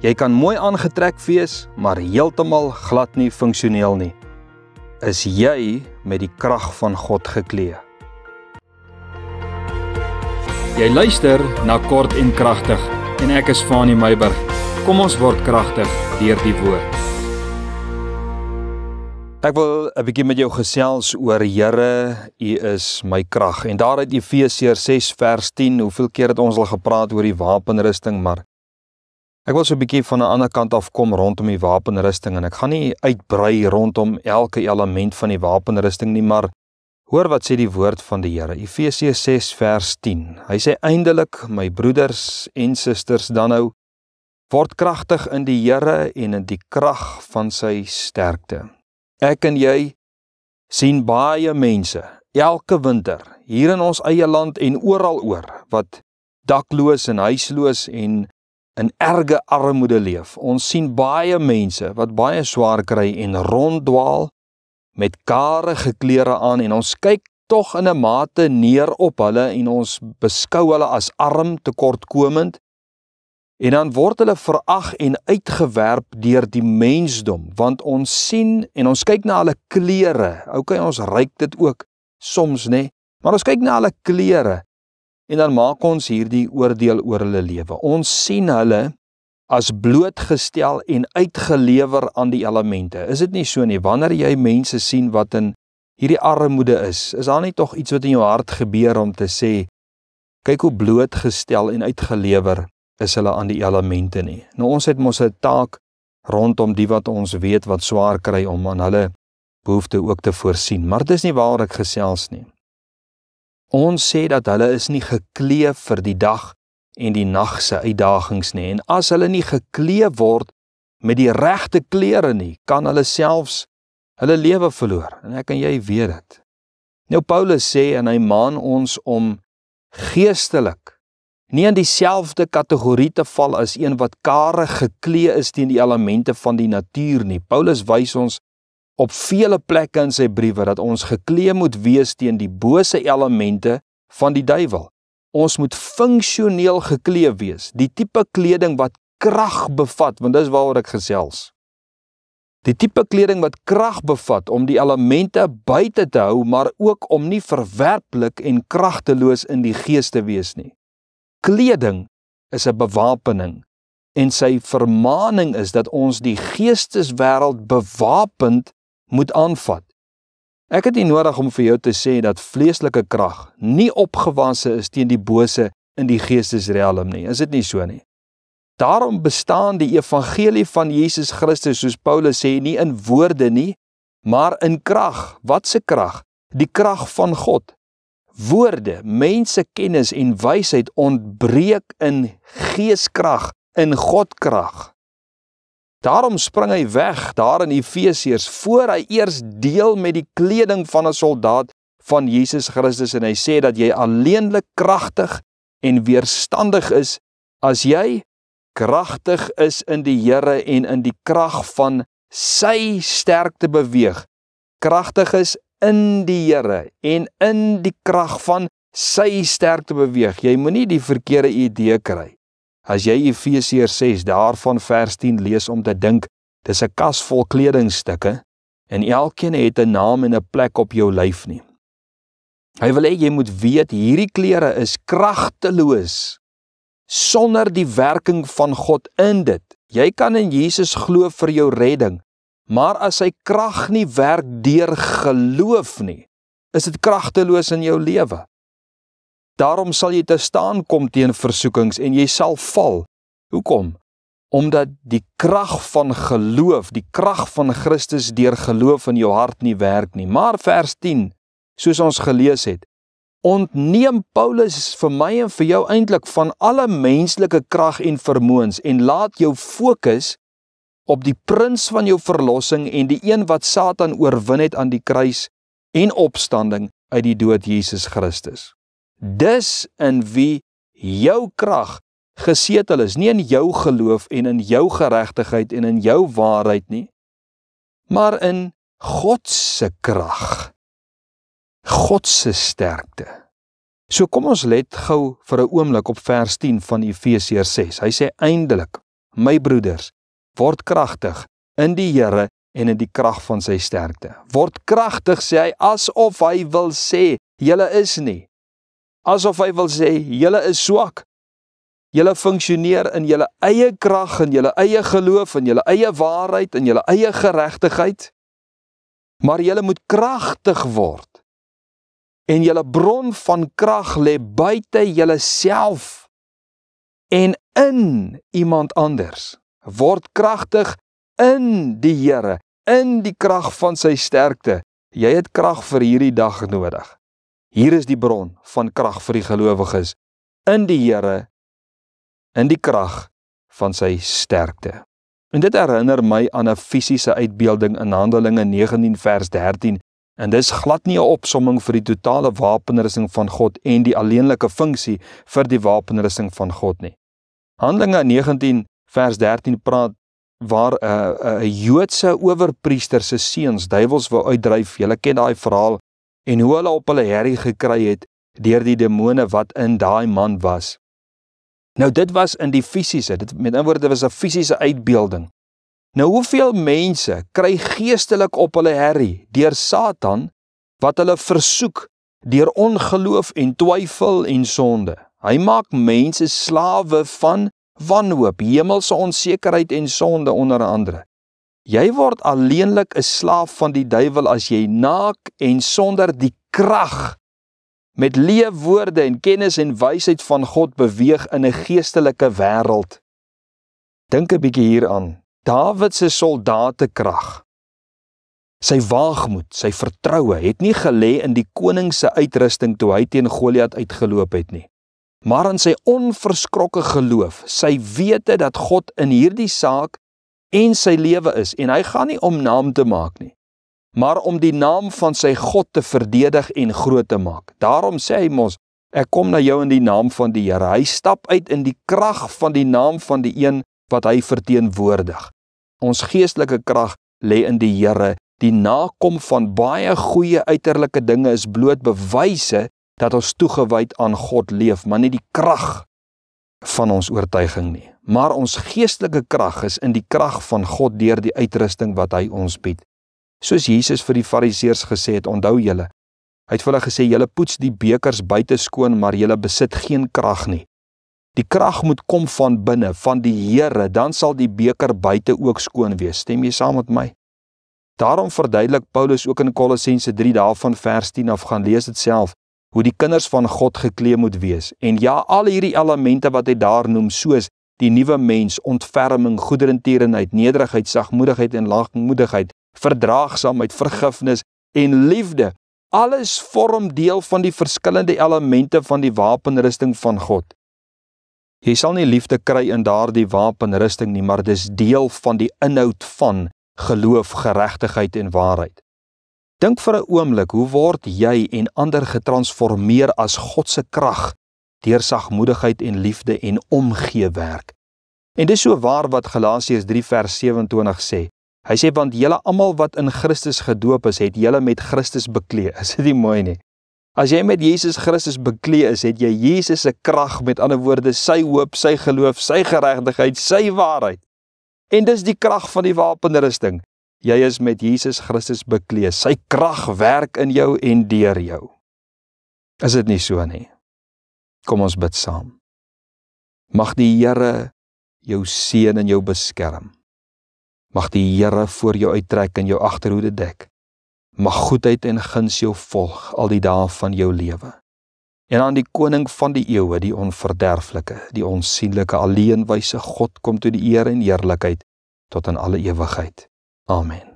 Jy kan mooi aangetrek wees, maar heeltemal glad nie funksioneel nie. Is jy met die krag van God geklee? Jy luister na Kort en Kragtig en ek is Fanie Meiburg. Kom ons word kragtig deur die woord. Ek wil 'n bietjie met jou gesels oor Here, U is my krag. En daar uit Efesiërs 6 vers 10, hoeveel keer het ons al gepraat oor die wapenrusting, maar ek wil so 'n bietjie van 'n ander kant af kom rondom die wapenrusting en ek gaan nie uitbrei rondom elke element van die wapenrusting nie, maar hoor wat sê die woord van die Here. Efesiërs 6 vers 10. Hy sê eindelik, my broeders en susters dan nou, word kragtig in die Here en in die krag van sy sterkte. Ek en jy sien baie mense, elke winter, hier in ons eie land en oral oor, wat dakloos en huisloos en in erge armoede leef. Ons sien baie mense wat baie swaar kry en ronddwaal met karige klere aan en ons kyk tog in 'n mate neer op hulle en ons beskou hulle as arm, tekortkomend en dan word hulle verag en uitgewerp deur die mensdom, want ons sien en ons kyk na hulle klere. Okay, ons ryk dit ook soms, né? Maar ons kyk na hulle klere en dan maak ons hierdie oordeel oor hulle lewe. Ons sien hulle as blootgestel en uitgelewer aan die elemente. Is dit nie so nie? Wanneer jy mense sien wat in hierdie armoede is daar nie tog iets wat in jou hart gebeur om te sê, kyk hoe blootgestel en uitgelewer is hulle aan die elemente nie. Nou ons het mos 'n taak rondom die wat ons weet wat swaar kry om aan hulle behoefte ook te voorsien, maar dis nie waar ek gesels nie. Ons sê dat hulle is nie geklee vir die dag en die nag se uitdagings nie, en as hulle nie geklee word met die regte klere nie, kan hulle selfs hulle lewe verloor, en ek en jy weet dit. Nou Paulus sê, en hy maan ons om geestelik nie in dieselfde kategorie te val as een wat karig geklee is teen die elemente van die natuur nie. Paulus wys ons op vele plekke in sy briewe dat ons geklee moet wees teen die bose elemente van die duiwel. Ons moet funksioneel geklee wees, die tipe kleding wat krag bevat, want dis waaroor ek gesels. Die tipe kleding wat krag bevat om die elemente buite te hou, maar ook om nie verwerplik en kragteloos in die gees te wees nie. Kleding is 'n bewapening en sy vermaaning is dat ons die geesteswêreld bewapend moet aanvat. Ek het nie nodig om vir jou te sê dat vleeslike krag nie opgewasse is teen die bose in die geestesrelm nie. Is dit nie so nie? Daarom bestaan die evangelie van Jesus Christus, soos Paulus sê, nie in woorde nie, maar in krag. Wat se krag? Die krag van God. Woorde, mensekennis en wysheid ontbreek in geeskrag, in Godkrag. Daarom spring hy weg daar in Efesiërs voor hy eers deel met die kleding van 'n soldaat van Jesus Christus en hy sê dat jy alleenlik kragtig en weerstandig is as jy kragtig is in die Here en in die krag van sy sterkte beweeg. Kragtig is in die Here en in die krag van sy sterkte beweeg. Jy moenie die verkeerde idee kry. As jy Efesiërs 6 daarvan vers 10 lees om te dink, dis 'n kas vol kledingstukke en elkeen het 'n naam en 'n plek op jou lyf nie. Hy wil hê jy moet weet hierdie klere is kragteloos sonder die werking van God in dit. Jy kan in Jesus glo vir jou redding, maar as sy krag nie werk deur geloof nie, is dit kragteloos in jou lewe. Daarom sal jy te staan kom teen versoekings en jy sal val. Hoekom? Omdat die krag van geloof, die krag van Christus deur geloof in jou hart nie werk nie. Maar vers 10, soos ons gelees het, ontneem Paulus vir my en vir jou eintlik van alle menslike krag en vermoëns en laat jou fokus op die prins van jou verlossing en die een wat Satan oorwin het aan die kruis en opstanding uit die dood, Jesus Christus. Dis in wie jou krag gesetel is, nie in jou geloof en in jou geregtigheid en in jou waarheid nie, maar in God se krag, God se sterkte. So kom ons let gou vir 'n oomblik op vers 10 van Efesiërs 6. Hy sê eindelik, my broeders, word kragtig in die Here en in die krag van sy sterkte. Word kragtig, sê hy, asof hy wil sê, julle is nie. Asof hy wil sê, julle is swak. Julle funksioneer in julle eie krag, in julle eie geloof, in julle eie waarheid, in julle eie geregtigheid. Maar julle moet kragtig word. En julle bron van krag lê buite julle self en in iemand anders. Word kragtig in die Here, in die krag van sy sterkte. Jy het krag vir hierdie dag nodig. Hier is die bron van krag vir die gelowiges, in die Here, in die krag van sy sterkte. En dit herinner my aan 'n fisiese uitbeelding in Handelinge 19 vers 13, en dis glad nie 'n opsomming vir die totale wapenrusting van God en die alleenlike funksie vir die wapenrusting van God nie. Handelinge 19 vers 13 praat waar 'n Joodse owerpriester se seuns duiwels wou uitdryf. Julle ken daai verhaal, en hoe hulle op hulle herrie gekry het deur die demone wat in daai man was. Nou dit was in die fisiese, met ander woorde, dit was 'n fisiese uitbeelding. Nou hoeveel mense kry geestelik op hulle herrie deur Satan, wat hulle versoek deur ongeloof en twyfel en sonde. Hy maak mense slawe van wanhoop, hemelse onsekerheid en sonde onder andere. Jy word alleenlik 'n slaaf van die duiwel as jy naak en sonder die krag met leefwoorde en kennis en wysheid van God beweeg in 'n geestelike wêreld. Dink 'n bietjie hieraan. Dawid se soldatekrag, sy waagmoed, sy vertroue het nie gelê in die koning se uitrusting toe hy teen Goliat uitgeloop het nie, maar in sy onverskrokke geloof, sy wete dat God in hierdie saak en sy lewe is, en hy gaan nie om naam te maak nie, maar om die naam van sy God te verdedig en groot te maak. Daarom sê hy mos, ek kom na jou in die naam van die Here. Hy stap uit in die krag van die naam van die een wat hy verteenwoordig. Ons geestelike krag lê in die Here. Die nakom van baie goeie uiterlike dinge is bloot bewyse dat ons toegewyd aan God leef, maar nie die krag van ons oortuiging nie. Maar ons geestelike krag is in die krag van God deur die uitrusting wat hy ons bied. Soos Jesus vir die Fariseërs gesê het, onthou julle. Hy het vir hulle gesê, julle poets die bekers buite skoon, maar julle besit geen krag nie. Die krag moet kom van binne, van die Here, dan sal die beker buite ook skoon wees. Stem jy saam met my? Daarom verduidelik Paulus ook in Kolossense 3 daarvan vers 10 af, gaan lees dit self, hoe die kinders van God geklee moet wees. En ja, al hierdie elemente wat hy daar noem, soos die nuwe mens, ontferming, goedertierenheid, nederigheid, sagmoedigheid en lankmoedigheid, verdraagsaamheid, vergifnis en liefde, alles vorm deel van die verskillende elemente van die wapenrusting van God. Jy sal nie liefde kry in daardie wapenrusting nie, maar dis deel van die inhoud van geloof, geregtigheid en waarheid. Dink vir 'n oomblik, hoe word jy en ander getransformeer as God se krag deur sagmoedigheid en liefde en omgee werk. En dis so waar wat Galasiërs 3 vers 27 sê. Hy sê, want julle almal wat in Christus gedoop is, het julle met Christus beklee. Is dit nie mooi nie? As jy met Jesus Christus beklee is, het jy Jesus se krag, met ander woorde, sy hoop, sy geloof, sy geregtigheid, sy waarheid. En dis die krag van die wapenrusting. Jy is met Jesus Christus beklee. Sy krag werk in jou en deur jou. Is dit nie so nie? Kom ons bid saam. Mag die Here jou seën en jou beskerm. Mag die Here voor jou uittrek en jou agterhoede dek. Mag goedheid en guns jou volg al die dae van jou lewe. En aan die koning van die eeue, die onverderflike, die onsienlike, alleenwyse God, kom toe die eer en heerlikheid tot in alle ewigheid. Amen.